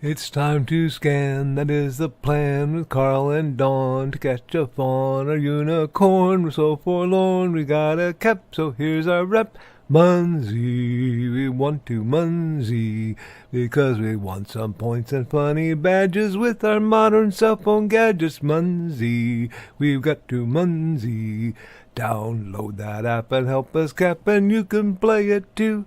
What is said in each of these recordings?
It's time to scan, that is the plan, with Carl and Dawn to catch a fawn or unicorn. We're so forlorn, we got a cap, so here's our rep. Munzee, we want to Munzee, because we want some points and funny badges with our modern cell phone gadgets. Munzee, we've got to Munzee. Download that app and help us cap, and you can play it too.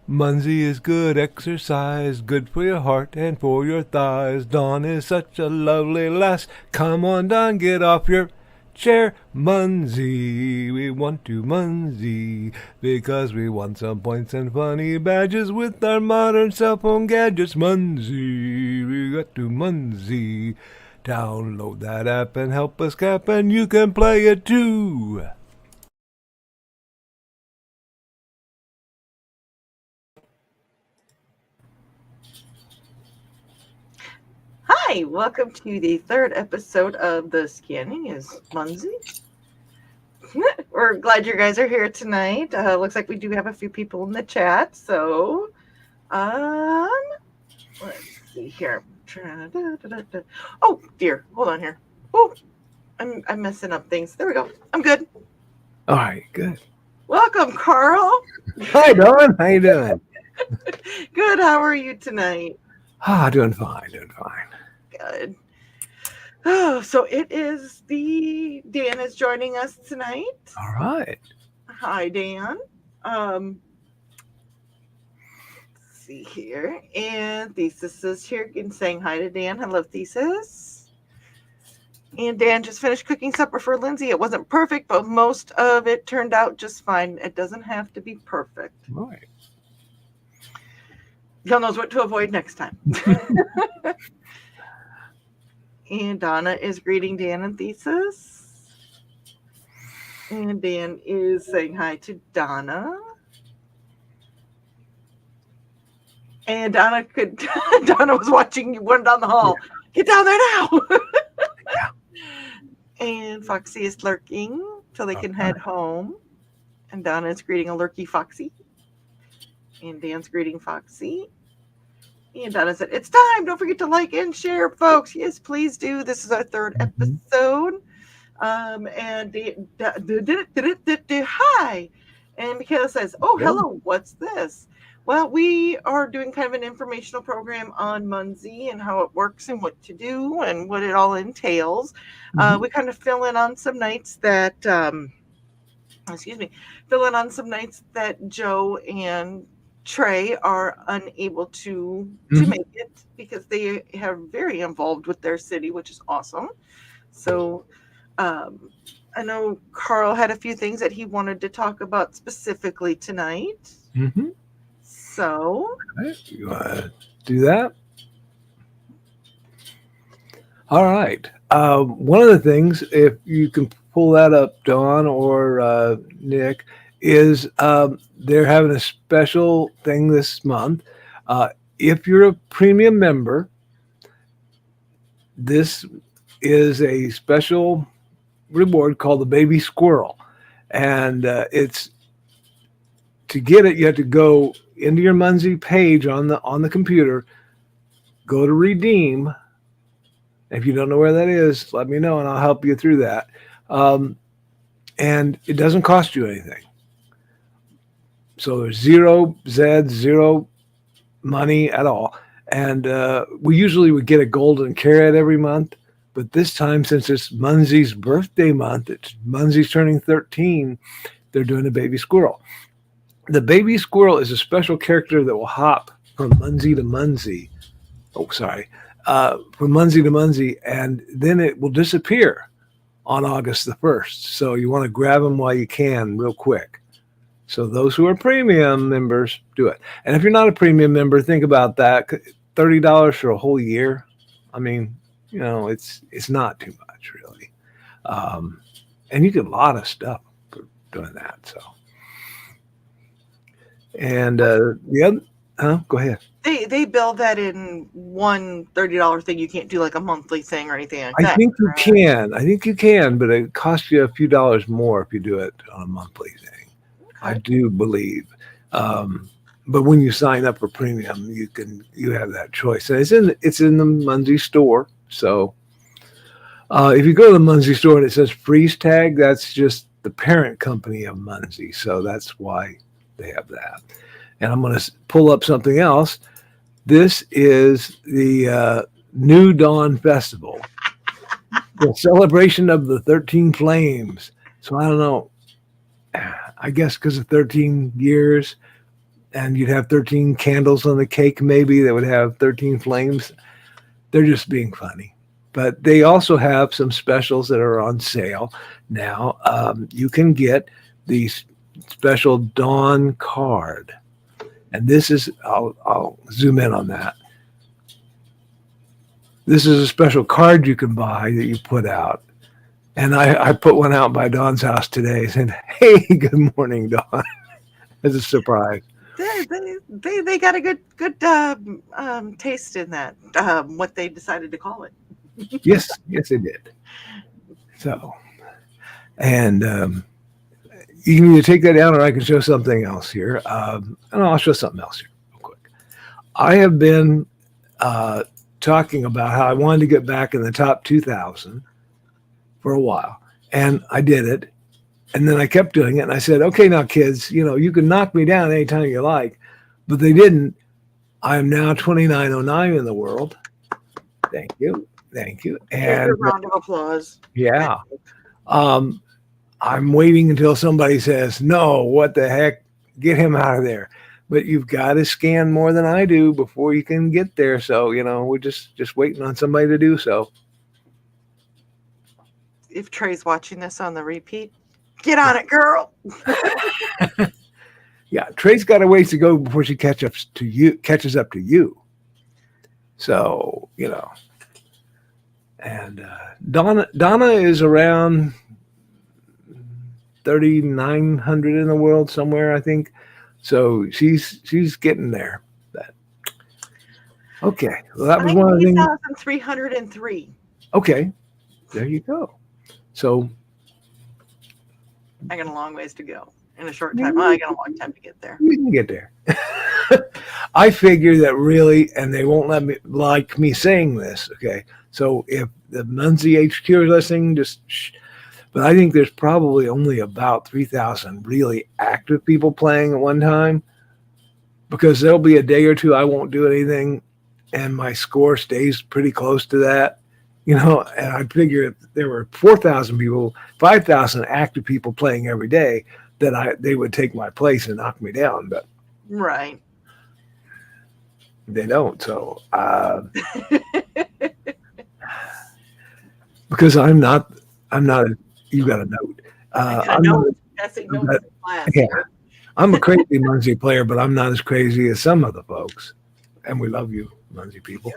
Munzee is good exercise, good for your heart and for your thighs. Dawn is such a lovely lass. Come on, Dawn, get off your chair. Munzee, we want to Munzee, because we want some points and funny badges with our modern cell phone gadgets. Munzee, we got to Munzee. Download that app and help us cap, and you can play it too. Hi, welcome to the third episode of The Scanning is Munzee. We're glad you guys are here tonight. Looks like we do have a few people in the chat, so let's see here. Oh dear, hold on here. Oh, I'm messing up things. There we go. I'm good. All right, good. Welcome, Carl. Hi, Dawn. How you doing? Good. How are you tonight? Doing fine, Good. Oh, so it is Dan is joining us tonight. All right. Hi, Dan. Let's see here. And Thesis is here and saying hi to Dan. Hello, Thesis. And Dan just finished cooking supper for Lindsay. It wasn't perfect, but most of it turned out just fine. It doesn't have to be perfect. Right. He'll knows what to avoid next time. And Donna is greeting Dan and Thesis. And Dan is saying hi to Donna. And Donna was watching you run down the hall. Yeah. Get down there now. Yeah. And Foxy is lurking till they can head home. And Donna is greeting a lurky Foxy. And Dan's greeting Foxy. And Donna said, it's time. Don't forget to like and share, folks. Yes, please do. This is our third episode. And hi. And Michaela says, oh, hello. What's this? Well, we are doing kind of an informational program on Munzee and how it works and what to do and what it all entails. We kind of fill in on some nights that, Joe and Trey are unable to make it because they are very involved with their city, which is awesome. So I know Carl had a few things that he wanted to talk about specifically tonight. So you want to do that? All right. One of the things, if you can pull that up, Dawn or Nick, is they're having a special thing this month. If you're a premium member, this is a special reward called the Baby Squirrel. And it's to get it, you have to go into your Munzee page on the computer, go to redeem. If you don't know where that is, let me know and I'll help you through that. And it doesn't cost you anything. So there's zero Zeds, zero money at all. And we usually would get a golden carrot every month. But this time, since it's Munzee's birthday month, it's Munzee's turning 13, they're doing a baby squirrel. The baby squirrel is a special character that will hop from Munzee to Munzee. From Munzee to Munzee, and then it will disappear on August the 1st. So you want to grab them while you can real quick. So those who are premium members, do it. And if you're not a premium member, think about that. $30 for a whole year. I mean, it's not too much, really. And you get a lot of stuff for doing that. So. And the other, go ahead. They bill that in one $30 thing. You can't do like a monthly thing or anything like that. I think you can, but it costs you a few dollars more if you do it on a monthly thing. Okay. I do believe. but when you sign up for premium, you have that choice, and it's in the Munzee store. So if you go to the Munzee store and it says freeze tag, that's just the parent company of Munzee. So that's why they have that. And I'm going to pull up something else. This is the New Dawn Festival, the celebration of the 13 flames. So I don't know. I guess because of 13 years, and you'd have 13 candles on the cake, maybe that would have 13 flames. They're just being funny. But they also have some specials that are on sale now. You can get the special Dawn card. And this is, I'll zoom in on that. This is a special card you can buy that you put out. And I put one out by Dawn's house today saying, hey, good morning, Dawn. As a surprise. They got a good taste in that, what they decided to call it. Yes, they did. So, and you can either take that down or I can show something else here. And I'll show something else here real quick. I have been talking about how I wanted to get back in the top 2,000 for a while. And I did it. And then I kept doing it. And I said, okay, now, kids, you can knock me down anytime you like. But they didn't. I am now 2909 in the world. Thank you. And a round of applause. Yeah. I'm waiting until somebody says, no, what the heck? Get him out of there. But you've got to scan more than I do before you can get there. So, we're just waiting on somebody to do so. If Trey's watching this on the repeat, get on it, girl. Yeah, Trey's got a ways to go before she catches up to you. So, and Donna is around 3,900 in the world somewhere, I think. So she's getting there. But okay, well, that was one of the things. 303. Okay, there you go. So I got a long ways to go in a short time. Well, I got a long time to get there. You can get there. I figure that really, and they won't let me like me saying this. Okay, so if the Munzee HQ is listening, just shh. But I think there's probably only about 3,000 really active people playing at one time, because there'll be a day or two I won't do anything, and my score stays pretty close to that. And I figure if there were 4,000 people, 5,000 active people playing every day, that they would take my place and knock me down. But right, they don't. So because I'm not. You got a note. I'm a crazy Munzee player, but I'm not as crazy as some of the folks. And we love you, Munzee people.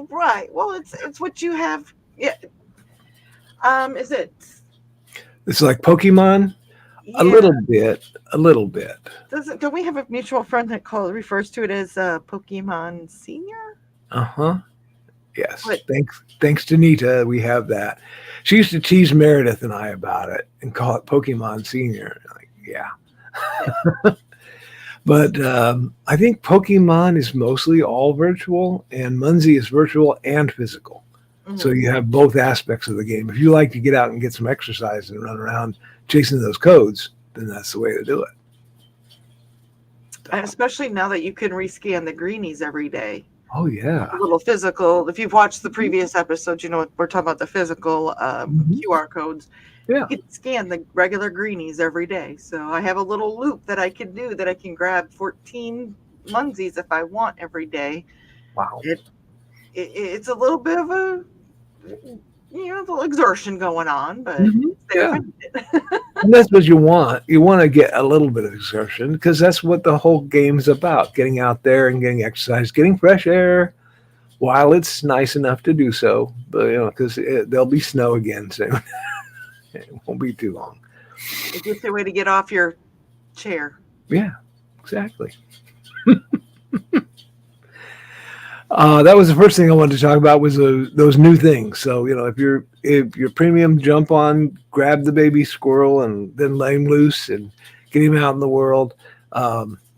Right. Well, it's what you have. Yeah. Is it? It's like Pokemon. Yeah. A little bit. Don't we have a mutual friend that refers to it as Pokemon Senior? Yes. But, thanks to Nita, we have that. She used to tease Meredith and I about it and call it Pokemon Senior. Like, yeah. But I think Pokemon is mostly all virtual, and Munzee is virtual and physical. Mm-hmm. So you have both aspects of the game. If you like to get out and get some exercise and run around chasing those codes, then that's the way to do it. And especially now that you can rescan the greenies every day. Oh, yeah. A little physical. If you've watched the previous episodes, we're talking about the physical QR codes. Yeah. You can scan the regular greenies every day. So I have a little loop that I can do that I can grab 14 Munzees if I want every day. Wow. It's a little bit of a, little exertion going on, but yeah. And that's what you want. You want to get a little bit of exertion, because that's what the whole game's about, getting out there and getting exercise, getting fresh air while it's nice enough to do so. But, because there'll be snow again soon. It won't be too long. It's just a way to get off your chair. Yeah, exactly. That was the first thing I wanted to talk about, was those new things. So, if you're premium, jump on, grab the baby squirrel, and then let him loose and get him out in the world.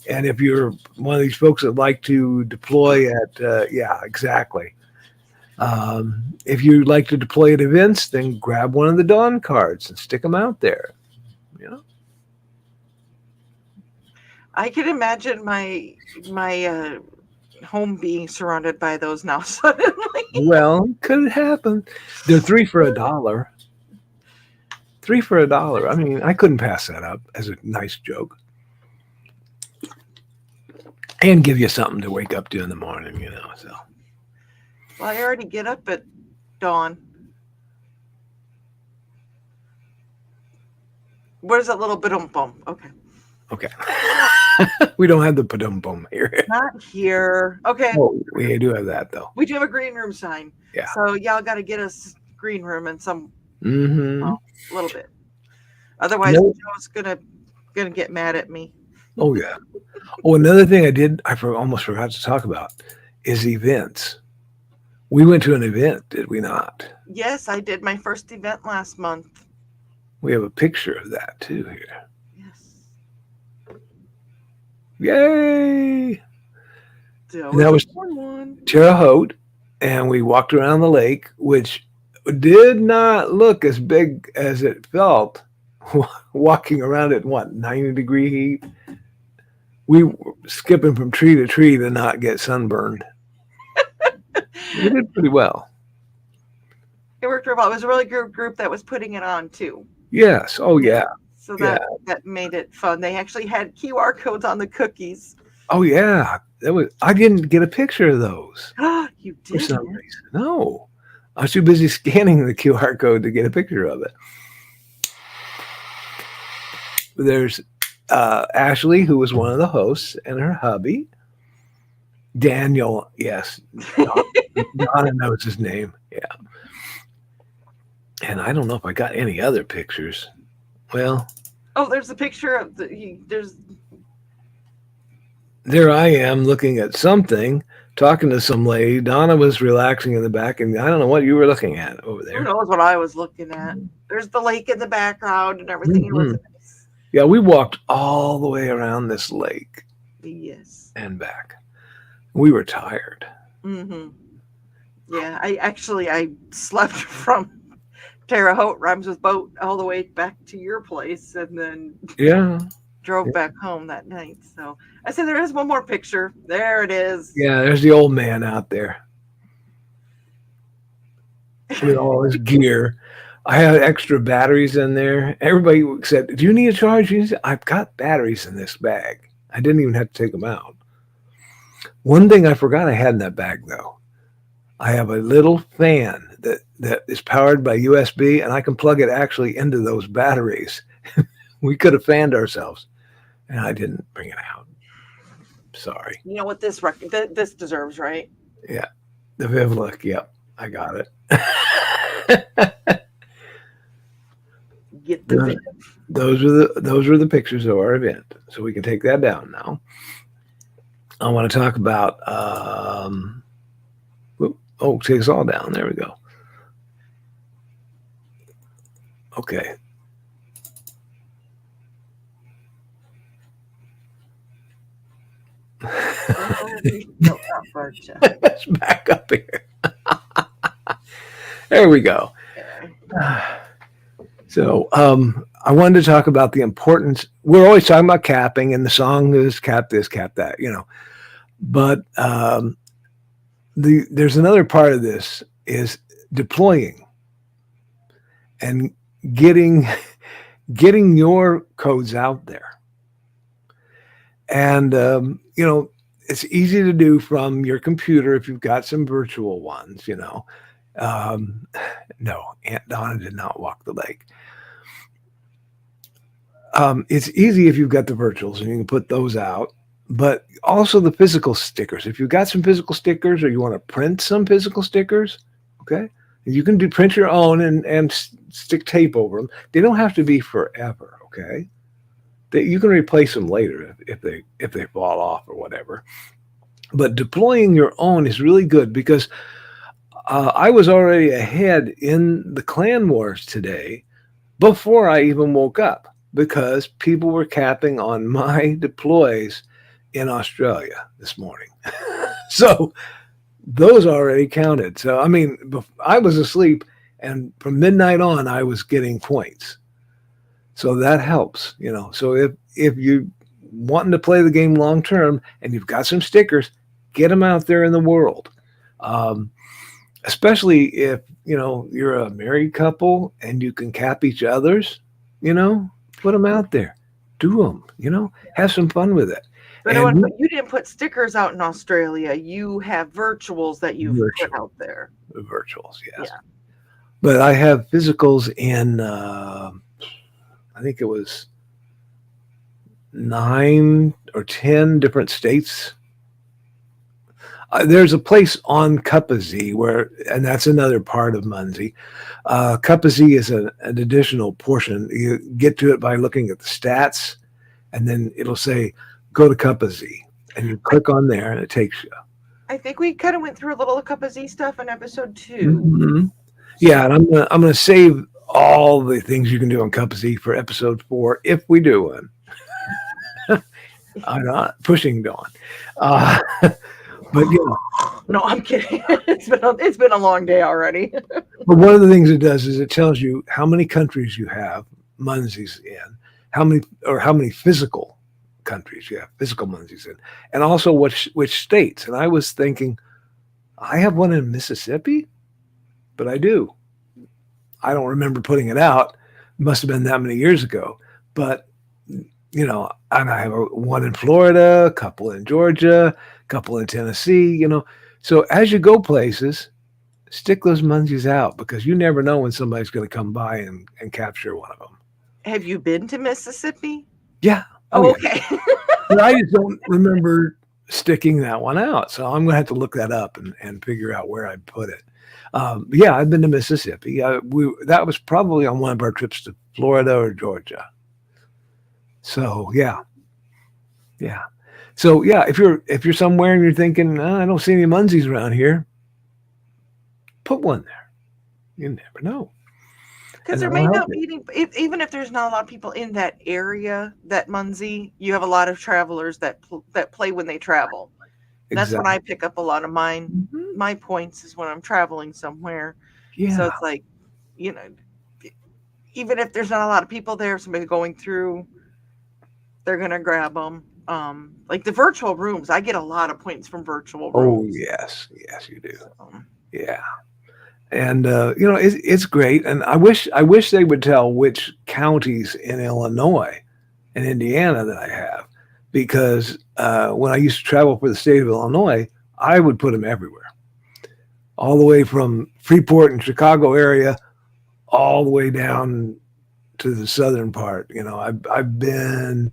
And if you're one of these folks that like to deploy at, yeah, exactly. If you like to deploy at events, then grab one of the Dawn cards and stick them out there. You know? I can imagine my home being surrounded by those now suddenly. Well, could happen. They're $3 for $1. $3 for $1. I mean, I couldn't pass that up as a nice joke. And give you something to wake up to in the morning, you know. So. Well, I already get up at dawn. Where's that little bum? Okay. Okay. We don't have the padum-bum here. Not here. Okay. Oh, we do have that, though. We do have a green room sign. Yeah. So y'all got to get us green room in some Mm-hmm. a little bit. Otherwise, Joe's gonna get mad at me. Oh, yeah. Oh, another thing I almost forgot to talk about is events. We went to an event, did we not? Yes, I did my first event last month. We have a picture of that, too, here. Yes. Yay! That was Terre Haute, and we walked around the lake, which did not look as big as it felt walking around at, 90-degree heat? We were skipping from tree to tree to not get sunburned. We did pretty well. It worked real well. It was a really good group that was putting it on, too. Yes. Oh, yeah. So that made it fun. They actually had QR codes on the cookies. Oh, yeah. I didn't get a picture of those. You did? For some reason. No. I was too busy scanning the QR code to get a picture of it. There's Ashley, who was one of the hosts, and her hubby. Daniel, yes. Donna knows his name. Yeah. And I don't know if I got any other pictures. Well. Oh, there's a picture of There I am looking at something, talking to some lady. Donna was relaxing in the back, and I don't know what you were looking at over there. Who knows what I was looking at? There's the lake in the background and everything. Mm-hmm. It was nice. Yeah, we walked all the way around this lake. Yes. And back. We were tired. Mm-hmm. Yeah, I slept from Terre Haute, Rams's boat, all the way back to your place, and then drove back home that night. So I said, there is one more picture. There it is. Yeah, there's the old man out there with all his gear. I had extra batteries in there. Everybody said, "Do you need a charge?" I've got batteries in this bag. I didn't even have to take them out. One thing I forgot I had in that bag, though. I have a little fan that is powered by USB, and I can plug it actually into those batteries. We could have fanned ourselves, and I didn't bring it out. Sorry. You know what this deserves, right? Yeah, the Vivlik. Yep, I got it. Get the Viv. Those were the pictures of our event, so we can take that down now. I want to talk about. Take us all down. There we go. Okay. Let's back up here. There we go. So I wanted to talk about the importance. We're always talking about capping, and the song is cap this, cap that, you know. But there's another part of this is deploying and getting your codes out there. And, you know, it's easy to do from your computer if you've got some virtual ones, you know. No, Aunt Donna did not walk the lake. It's easy if you've got the virtuals and you can put those out, but also the physical stickers. If you've got some physical stickers or you want to print some physical stickers, okay, you can print your own and stick tape over them. They don't have to be forever, okay? You can replace them later if they fall off or whatever. But deploying your own is really good because I was already ahead in the clan wars today before I even woke up because people were capping on my deploys in Australia this morning. So those already counted. So, I mean, I was asleep, and from midnight on, I was getting points. So that helps, So if you wanting to play the game long term and you've got some stickers, get them out there in the world. Especially if, you're a married couple and you can cap each other's, put them out there. Do them, have some fun with it. But you didn't put stickers out in Australia. You have virtuals that you've put out there. Virtuals, yes. Yeah. But I have physicals in, I think it was 9 or 10 different states. There's a place on Cuppazee and that's another part of Munzee. Cuppazee is an additional portion. You get to it by looking at the stats, and then it'll say, go to Cuppazee, and you click on there, and it takes you. I think we kind of went through a little of Cuppazee stuff in episode 2. Mm-hmm. Yeah, and I'm gonna save all the things you can do on Cuppazee for episode 4 if we do one. I'm not pushing Dawn. But no, I'm kidding. It's been a long day already. But one of the things it does is it tells you how many countries you have Munzees in, how many physical countries you have physical Munzees in, and also which states. And I was thinking, I have one in Mississippi, but I do. I don't remember putting it out. It must have been that many years ago. But and I have one in Florida, a couple in Georgia, a couple in Tennessee, So as you go places, stick those Munzees out, because you never know when somebody's going to come by and capture one of them. Have you been to Mississippi? Yeah. Oh, okay. Yeah. But I just don't remember sticking that one out. So I'm going to have to look that up and figure out where I'd put it. Yeah, I've been to Mississippi. That was probably on one of our trips to Florida or Georgia. So yeah. So yeah, if you're somewhere and you're thinking, I don't see any Munzees around here, put one there. You never know. Because there may not be even if there's not a lot of people in that area, that Munzee, you have a lot of travelers that play when they travel. That's when I pick up a lot of mine. Mm-hmm. My points is when I'm traveling somewhere. Yeah. So it's like, even if there's not a lot of people there, somebody going through, they're gonna grab them. Like the virtual rooms, I get a lot of points from virtual rooms. Oh yes, you do. Yeah, and it's great. And I wish they would tell which counties in Illinois and Indiana that I have, because when I used to travel for the state of Illinois, I would put them everywhere, all the way from Freeport and Chicago area, all the way down to the southern part. I've been.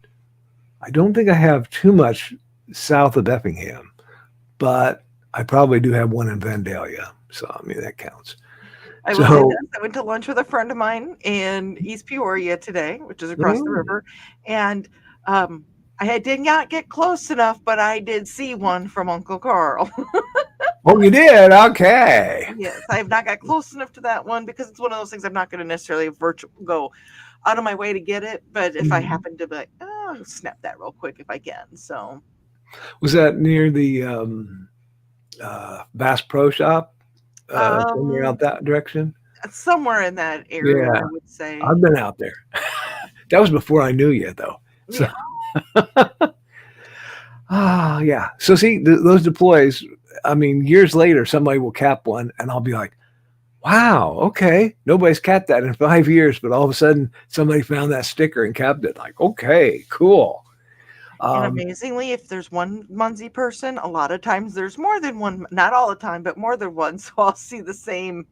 I don't think I have too much south of Effingham, but I probably do have one in Vandalia. So, I mean, that counts. I went to lunch with a friend of mine in East Peoria today, which is across the river. And I did not get close enough, but I did see one from Uncle Karl. Oh, you did? Okay. Yes, I have not got close enough to that one, because it's one of those things I'm not going to necessarily go out of my way to get it. But if I happen to be like, I'll snap that real quick if I can. So, was that near the Bass Pro Shop? Somewhere out that direction? Somewhere in that area, I would say. I've been out there. That was before I knew you, though. So. Yeah. Yeah. So see, those deploys, I mean, years later, somebody will cap one, and I'll be like, wow, okay. Nobody's capped that in 5 years, but all of a sudden somebody found that sticker and capped it. Like, okay, cool. And amazingly, if there's one Munzee person, a lot of times there's more than one, not all the time, but more than one. So I'll see the same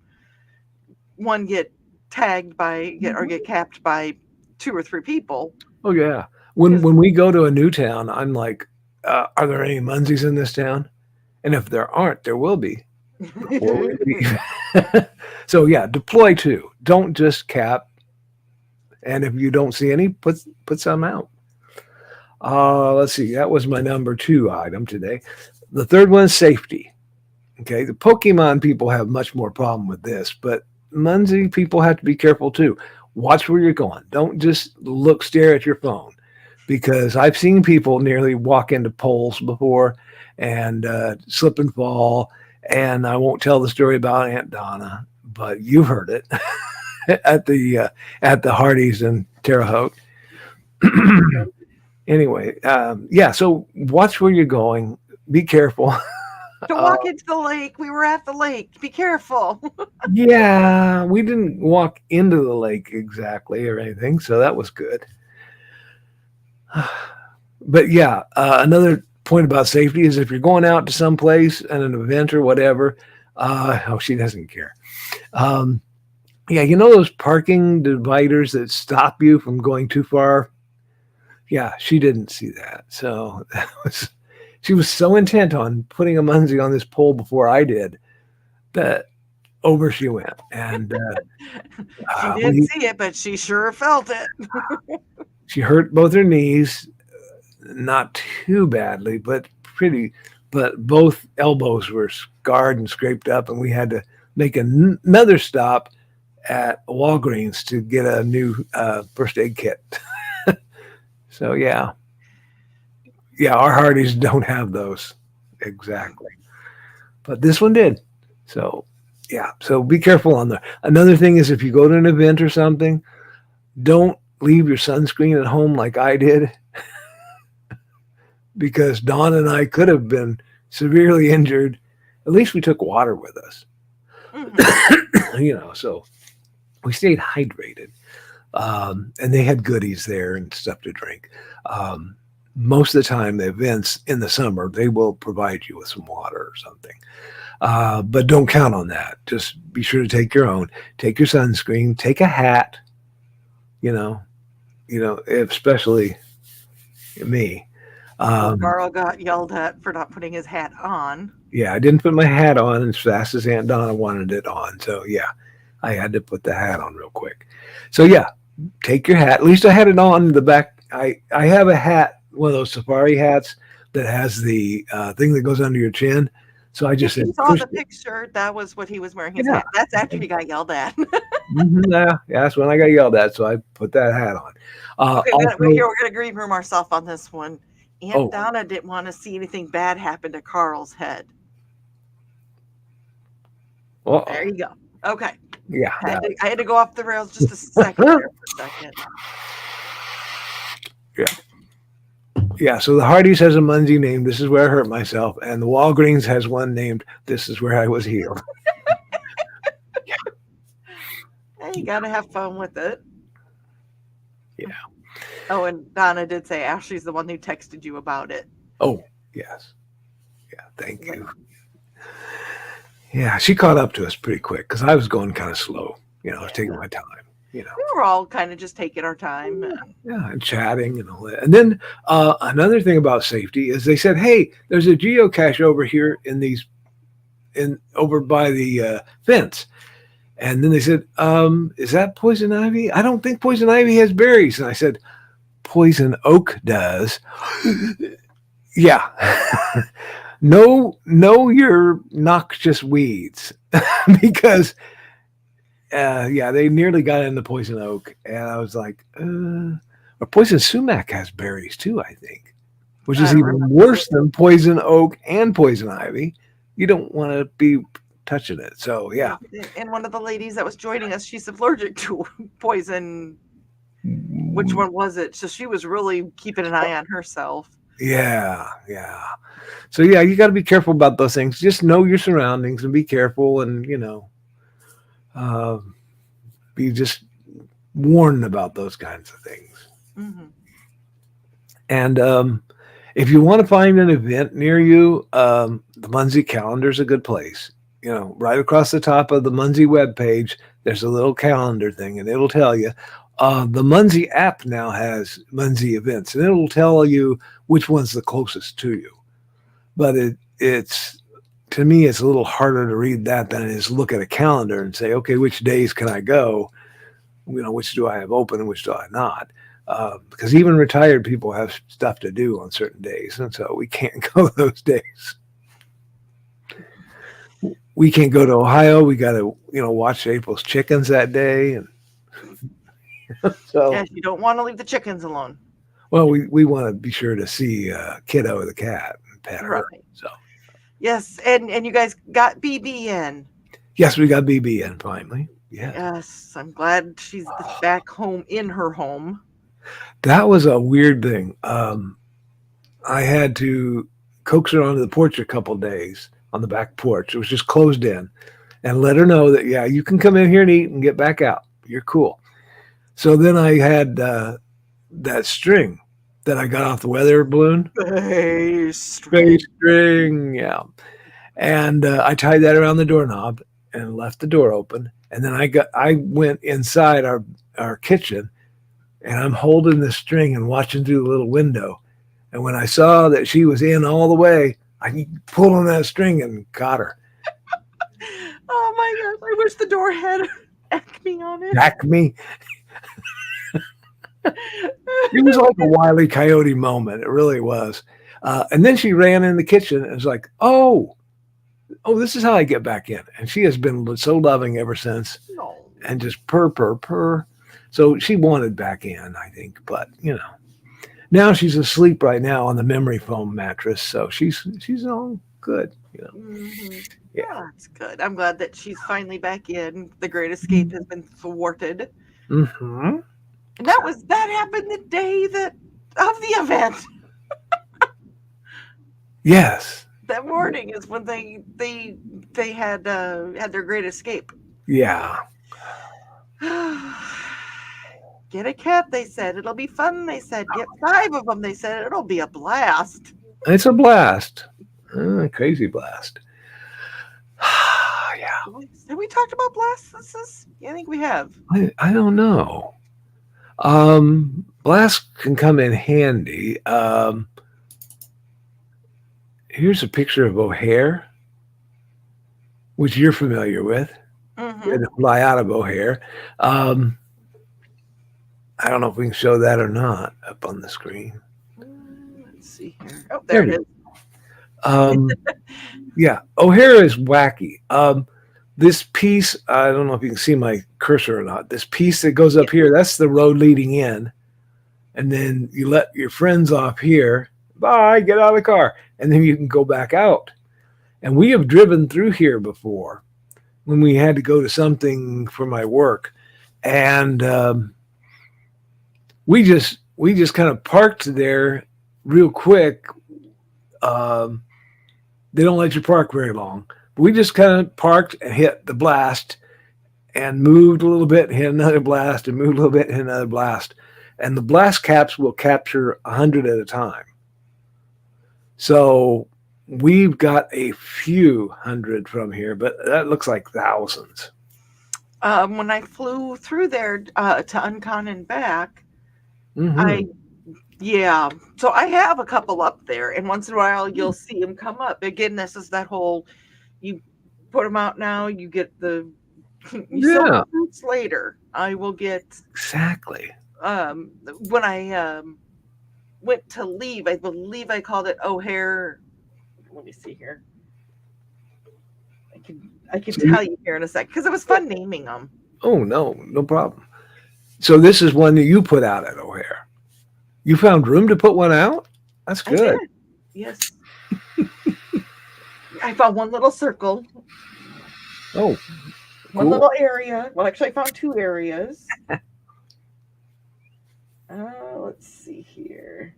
one get tagged or get capped by 2 or 3 people. Oh, yeah. When we go to a new town, I'm like, are there any Munzees in this town? And if there aren't, there will be. So yeah, deploy 2. Don't just cap. And if you don't see any, put some out. Let's see. That was my number 2 item today. The third one is safety. Okay, the Pokemon people have much more problem with this, but Munzee people have to be careful too. Watch where you're going. Don't just stare at your phone. because I've seen people nearly walk into poles before and slip and fall. And I won't tell the story about Aunt Donna, but you heard it at the Hardee's in Terre Haute. Anyway, yeah. So watch where you're going. Be careful. Don't walk into the lake. We were at the lake. Be careful. Yeah, we didn't walk into the lake exactly or anything, so that was good. But yeah, another point about safety is if you're going out to some place and an event or whatever, oh, she doesn't care. Yeah, you know those parking dividers that stop you from going too far? Yeah, she didn't see that. So she was so intent on putting a Munzee on this pole before I did that over she went. And she didn't see it, but she sure felt it. She hurt both her knees, not too badly, but both elbows were scarred and scraped up, and we had to make another stop at Walgreens to get a new first aid kit. So yeah, our Hardee's don't have those exactly, but this one did. So yeah, so be careful on there. Another thing is if you go to an event or something, don't leave your sunscreen at home like I did, because Dawn and I could have been severely injured. At least we took water with us. Mm-hmm. So we stayed hydrated. And they had goodies there and stuff to drink. Most of the time, the events in the summer, they will provide you with some water or something. But don't count on that. Just be sure to take your own. Take your sunscreen. Take a hat. Especially me. Karl got yelled at for not putting his hat on. Yeah, I didn't put my hat on as fast as Aunt Donna wanted it on. So yeah, I had to put the hat on real quick. So yeah, take your hat. At least I had it on the back. I have a hat, one of those safari hats that has the thing that goes under your chin. So I just said, saw the picture. That was what he was wearing. His hat. That's after he got yelled at. Yeah, that's when I got yelled at. So I put that hat on. Okay, we're going to agree from ourselves on this one. Aunt Donna didn't want to see anything bad happen to Karl's head. There you go. Okay. Yeah. I had to go off the rails just a second there for a second. Yeah. Yeah, so the Hardee's has a Munzee named This Is Where I Hurt Myself, and the Walgreens has one named This Is Where I Was Healed. Yeah. Hey, you got to have fun with it. Yeah. Oh, and Donna did say Ashley's the one who texted you about it. Oh, yes. Yeah, thank you. Yeah, she caught up to us pretty quick because I was going kind of slow. I was taking my time. We were all kind of just taking our time. Yeah, and chatting and all that. And then another thing about safety is they said, hey, there's a geocache over here over by the fence. And then they said, is that poison ivy? I don't think poison ivy has berries. And I said, poison oak does. Yeah. No, your noxious weeds. Because they nearly got into poison oak. And I was like, or poison sumac has berries too, I think. Which is even worse than poison oak and poison ivy. You don't want to be touching it. So yeah. And one of the ladies that was joining us, she's allergic to poison. Which one was it? So she was really keeping an eye on herself. Yeah. So yeah, you got to be careful about those things. Just know your surroundings and be careful, and be just warned about those kinds of things. Mm-hmm. And if you want to find an event near you, the Munzee calendar is a good place. Right across the top of the Munzee webpage, there's a little calendar thing, and it'll tell you. The Munzee app now has Munzee events, and it'll tell you which one's the closest to you. But it's to me, it's a little harder to read that than it is look at a calendar and say, okay, which days can I go? Which do I have open and which do I not? Because even retired people have stuff to do on certain days, and so we can't go those days. We can't go to Ohio. We got to, watch April's chickens that day, and so yes, you don't want to leave the chickens alone. Well, we want to be sure to see Kiddo the cat and pet her. Right. So Yes, and you guys got BB in. yes, we got BB in finally. Yeah, Yes, I'm glad she's back home in her home. that was a weird thing. I had to coax her onto the porch a couple days on the back porch. It was just closed in, and let her know that yeah, you can come in here and eat and get back out. You're cool. So then I had that string that I got off the weather balloon. Hey, Space string, yeah. And I tied that around the doorknob and left the door open. And then I went inside our kitchen and I'm holding the string and watching through the little window. And when I saw that she was in all the way, I pulled on that string and caught her. Oh my gosh! I wish the door had Acme on it. Acme. It was like a Wile E. Coyote moment. It really was. And then she ran in the kitchen and was like, oh, this is how I get back in. And she has been so loving ever since No. and just purr, purr, purr. So she wanted back in, I think. But, now she's asleep right now on the memory foam mattress. So she's all good. Mm-hmm. Yeah. Oh, that's good. I'm glad that she's finally back in. The Great Escape has been thwarted. Mm-hmm. And that happened the day of the event. Yes. That morning is when they had their Great Escape. Yeah. Get a cat, they said. It'll be fun, they said. Get 5 of them, they said. It'll be a blast. It's a blast. Crazy blast. Yeah. Have we talked about blasts? I think we have. I don't know. Blast can come in handy. Here's a picture of O'Hare, which you're familiar with. Mm-hmm. And fly out of O'Hare. I don't know if we can show that or not up on the screen. Let's see here. Oh, there it is. Yeah, O'Hare is wacky. This piece, I don't know if you can see my cursor or not. This piece that goes up here, that's the road leading in. And then you let your friends off here. Bye, get out of the car. And then you can go back out. And we have driven through here before when we had to go to something for my work. And we just kind of parked there real quick. They don't let you park very long. But we just kind of parked and hit the blast and moved a little bit, and hit another blast, and moved a little bit, and hit another blast. And the blast caps will capture 100 at a time. So we've got a few hundred from here, but that looks like thousands. When I flew through there to Uncon and back, Mm-hmm. So I have a couple up there, and once in a while you'll see them come up. Again, this is that whole, you put them out now, you get you sell the fruits later. I will get exactly. When I went to leave, I believe I called it O'Hare. Let me see here. I can tell you here in a sec because it was fun naming them. Oh no problem. So this is one that you put out at O'Hare. You found room to put one out? That's good. Yes. I found one little circle. Oh, one little area. Well, actually, I found 2 areas. Let's see here.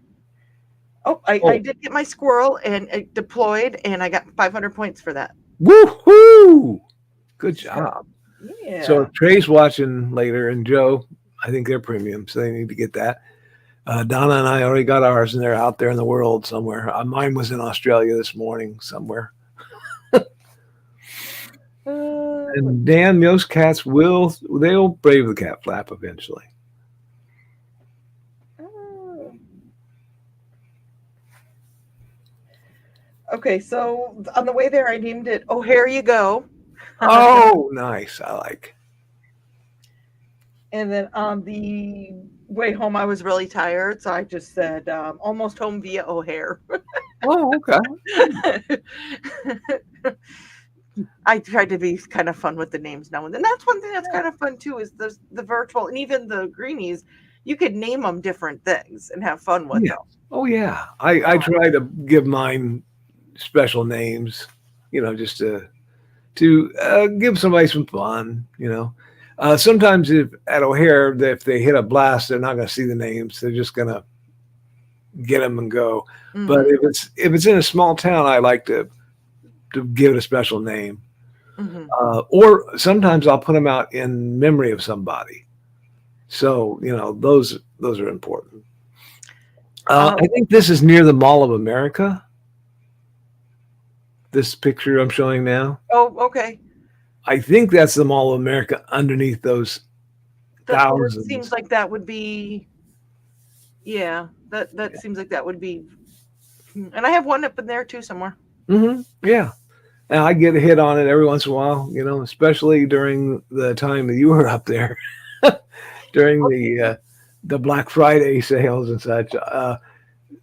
Oh, I did get my squirrel and it deployed, and I got 500 points for that. Woohoo! Good job. Yeah. So if Trey's watching later, and Joe, I think they're premium, so they need to get that. Donna and I already got ours, and they're out there in the world somewhere. Mine was in Australia this morning somewhere. And Dan, those cats they'll brave the cat flap eventually. Okay, so on the way there, I named it O'Hare You Go. Oh, nice. I like. And then on the way home, I was really tired, so I just said almost home via O'Hare. Oh, okay. I tried to be kind of fun with the names now and then. That's one thing that's kind of fun too, is the virtual, and even the greenies. you could name them different things and have fun with Yeah. them. Oh yeah. I Um, try to give mine special names, just to give somebody some fun. Sometimes if at O'Hare, if they hit a blast, they're not going to see the names. They're just going to get them and go. But mhm, if it's in a small town, I like to give it a special name. mhm. Or sometimes I'll put them out in memory of somebody. So those are important. I Um, think this is near the Mall of America. This picture I'm showing now. oh, okay. I think that's the Mall of America underneath those That word seems thousands. like that would be, yeah. That seems like that would be, and I have one up in there too somewhere. Yeah. And I get a hit on it every once in a while, especially during the time that you were up there, during the Black Friday sales and such.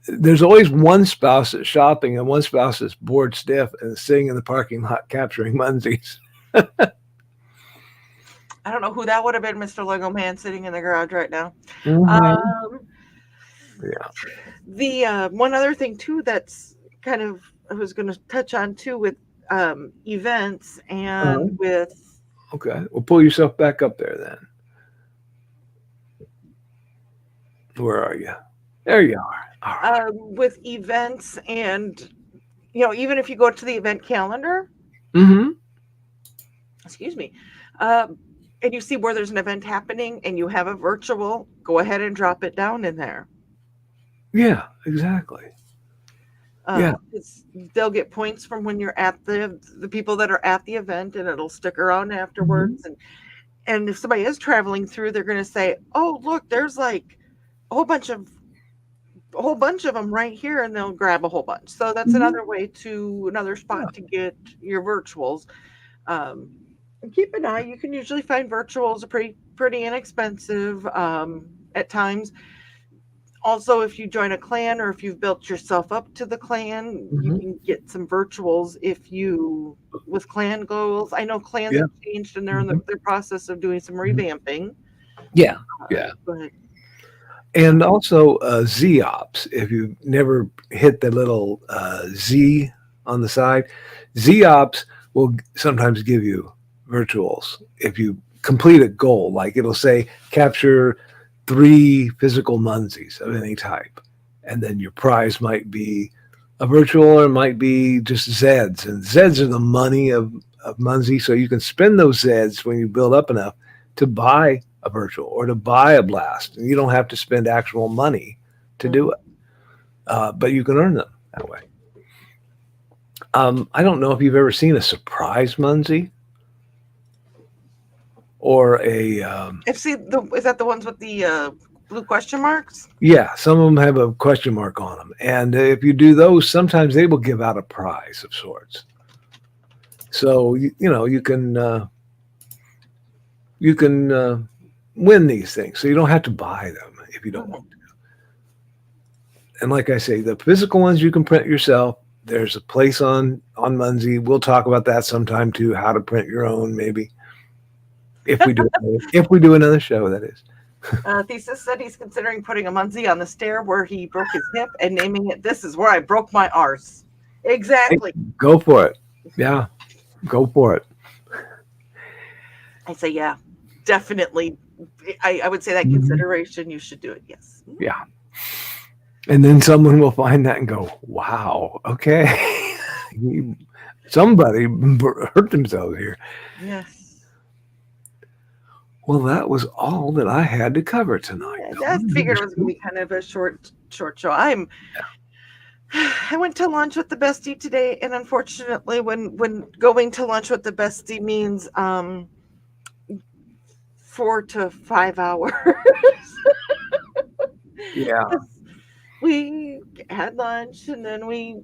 There's always one spouse that's shopping and one spouse that's bored stiff and sitting in the parking lot capturing Munzees. I don't know who that would have been, Mr. Lego Man, sitting in the garage right now. Hmm. Um, Yeah. the one other thing too that's kind of I was going to touch on too with events and Uh-huh. with Okay. Well, pull yourself back up there then. Where are you? There you are. All right. events and even if you go to the event calendar, Mm-hmm. excuse me, um, and you see where there's an event happening and you have a virtual, go ahead and drop it down in there. Yeah, exactly. Yeah. It's, they'll get points from when you're at the people that are at the event, and it'll stick around Hmm. afterwards. And if somebody is traveling through, they're going to say, "Oh, look, there's like a whole bunch of them right here," and they'll grab a whole bunch. So that's Hmm. another way to another Yeah. spot to get your virtuals. Um, and keep an eye. You can usually find virtuals are pretty inexpensive at times. Also, if you join a clan or if you've built yourself up to the clan, you Hmm. can get some virtuals if you with clan goals. I know clans Yeah. have changed and they're in Hmm. their process of doing some revamping. Yeah. Yeah. But uh, And also Z ops. If you never hit the little Z on the side, Z ops will sometimes give you virtuals if you complete a goal. Like it'll say capture 3 physical Munzees of any type, and then your prize might be a virtual or it might be just Zeds. And Zeds are the money of Munzee, so you can spend those Zeds when you build up enough to buy a virtual or to buy a blast. And you don't have to spend actual money to do mhm. it, but you can earn them that way. I don't know if you've ever seen a surprise Munzee or a If see the is that the ones with the blue question marks? yeah. Some of them have a question mark on them, and if you do those, sometimes they will give out a prize of sorts. So you can win these things. So you don't have to buy them if you don't want. Mhm. And like I say, the physical ones you can print yourself. There's a place on Munzee. We'll talk about that sometime too. How to print your own, maybe if we do another show. That is. Thesis said he's considering putting a Munzie on the stair where he broke his hip and naming it "This is where I broke my arse." Hey, Exactly. go for it. Yeah, go for it. I say, yeah, definitely. I would say that Mhm. consideration, you should do it. Yes. Yeah, and then someone will find that and go, "Wow, okay, somebody hurt themselves here." Yes. Well, that was all that I had to cover tonight. Yeah, I figured it was going to be kind of a short show. I went to lunch with the bestie today, and unfortunately, when going to lunch with the bestie means 4 to 5 hours. Yeah. We had lunch and then we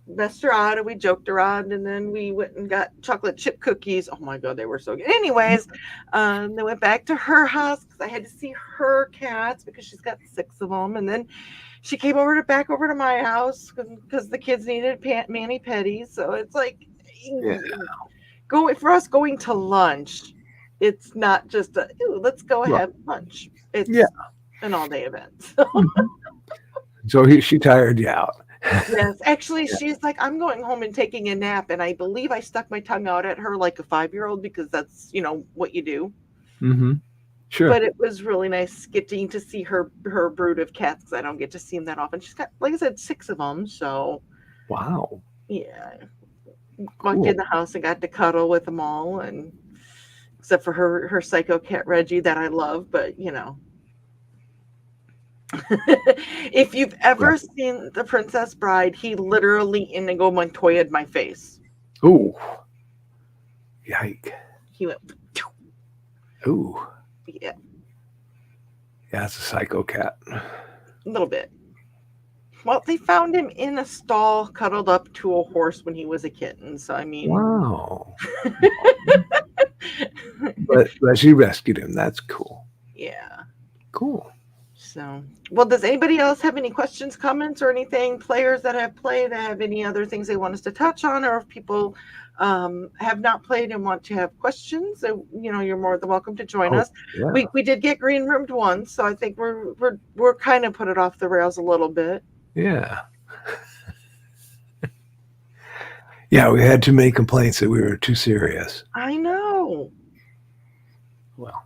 messed around and we joked around and then we went and got chocolate chip cookies. Oh my god, they were so good. Anyways, they went back to her house because I had to see her cats because she's got 6 of them, and then she came back over to my house because the kids needed mani pedis. So it's like Yeah. going to lunch. It's not just let's go Right. have lunch. Yeah. It's an all-day event. So she tired you out. Yes, actually, Yeah. she's like, I'm going home and taking a nap, and I believe I stuck my tongue out at her like a 5-year-old because that's what you do. Mm-hmm. Sure. But it was really nice getting to see her brood of cats because I don't get to see them that often. She's got, like I said, 6 of them. So Wow. yeah, walked in Cool. the house and got to cuddle with them all, and except for her psycho cat Reggie that I love, but if you've Right. ever seen The Princess Bride, he literally Inigo Montoya'd my face. Ooh. Yike. He went, Ooh. yeah, Yeah, it's a psycho cat. a little bit. Well, they found him in a stall, cuddled up to a horse when he was a kitten. So I mean, Wow. But she rescued him. That's cool. yeah. Cool. So, well, does anybody else have any questions, comments, or anything? Players that have played that have any other things they want us to touch on, or if people have not played and want to have questions, so, you're more than welcome to join Oh, us. yeah. We did get green roomed once, so I think we're kind of put it off the rails a little bit. Yeah. Yeah, we had too many complaints that we were too serious. I know. Well,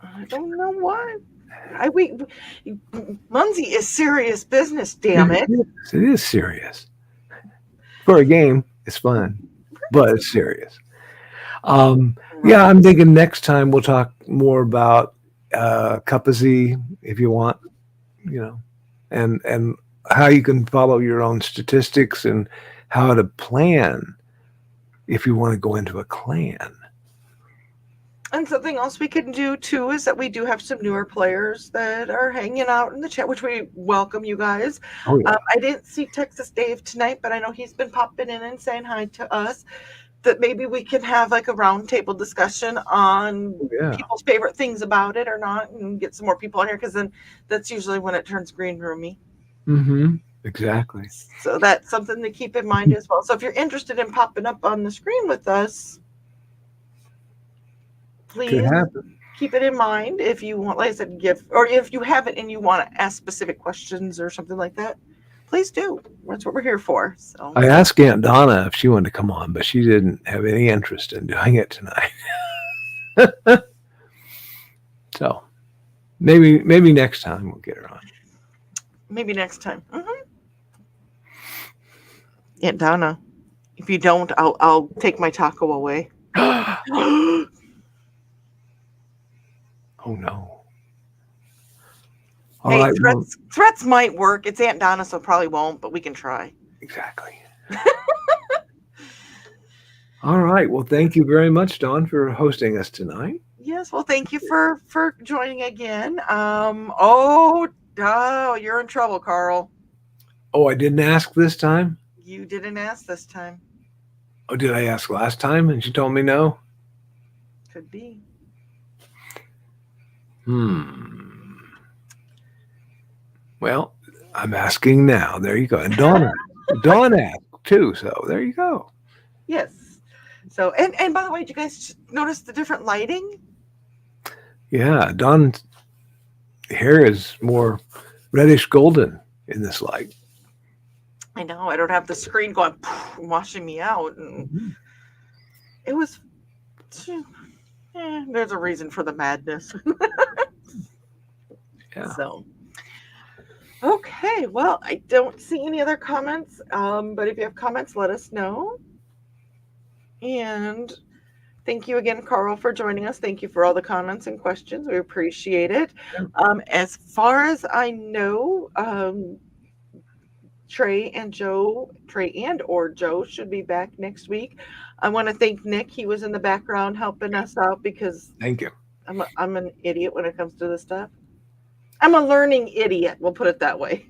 I don't know why. Munzee is serious business, damn it. it is serious. For a game, it's fun, but it's serious. Yeah, I'm thinking next time we'll talk more about Cup of Z if you want, and how you can follow your own statistics and how to plan if you want to go into a clan. And something else we can do too is that we do have some newer players that are hanging out in the chat, which we welcome you guys. Oh yeah. I didn't see Texas Dave tonight, but I know he's been popping in and saying hi to us. That maybe we can have like a roundtable discussion on Yeah. people's favorite things about it or not, and get some more people on here because then that's usually when it turns green roomy. Mm-hmm. Exactly. So that's something to keep in mind as well. So if you're interested in popping up on the screen with us, please keep it in mind. If you want, like I said, or if you have it and you want to ask specific questions or something like that, please do. That's what we're here for. So I asked Aunt Donna if she wanted to come on, but she didn't have any interest in doing it tonight. So maybe next time we'll get her on. Maybe next time. Mm-hmm. Aunt Donna, if you don't, I'll take my taco away. Oh no. All right, threats might work. It's Aunt Donna, so probably won't, but we can try. Exactly. All right. Well, thank you very much, Dawn, for hosting us tonight. Yes. Well, thank you for joining again. You're in trouble, Karl. Oh, I didn't ask this time? You didn't ask this time. Oh, did I ask last time and she told me no? Could be. Well, I'm asking now. There you go. And Dawn asked too, so there you go. Yes. So, and by the way, did you guys notice the different lighting? Yeah, Dawn's hair is more reddish golden in this light. I know. I don't have the screen going washing me out, and it was. There's a reason for the madness. Yeah. So. Okay, well, I don't see any other comments, but if you have comments, let us know. And thank you again, Karl, for joining us. Thank you for all the comments and questions. We appreciate it. As far as I know, Trey and or Joe should be back next week. I want to thank Nick. He was in the background helping us out because thank you. I'm an idiot when it comes to this stuff. I'm a learning idiot. We'll put it that way.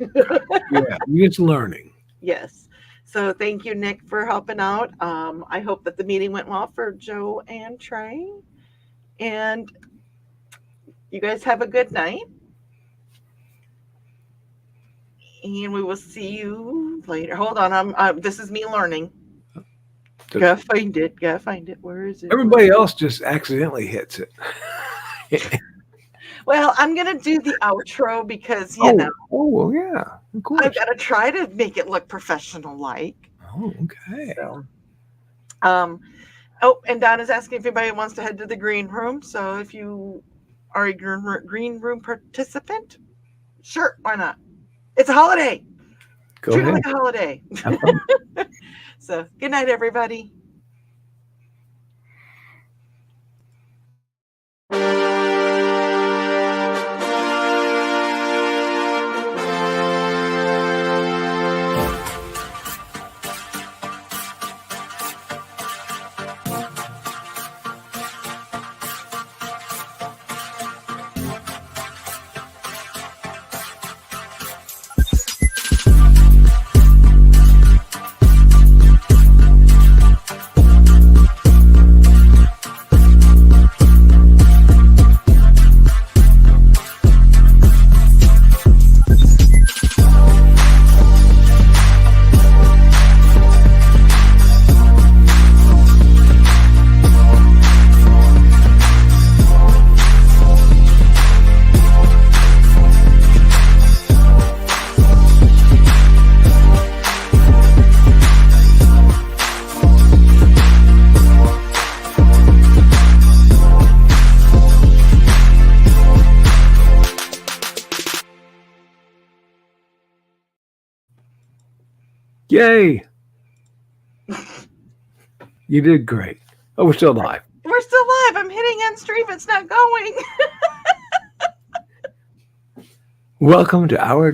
Yeah, it's learning. Yes. So thank you, Nick, for helping out. I hope that the meeting went well for Joe and Trey. And you guys have a good night. And we will see you later. Hold on. This is me learning. Gotta find it. Where is it? Everybody else just accidentally hits it. Well, I'm gonna do the outro because you know well, yeah, of I've course. got to try to make it look professional-like. Oh, okay. So, oh, and Don is asking if anybody wants to head to the green room. So, if you are a green room participant, sure, why not? It's a holiday. Go Treat it ahead. like a holiday. Have fun. So, good night, everybody. Yay! You did great. Oh, we're still live. We're still live. I'm hitting end stream. It's not going. Welcome to our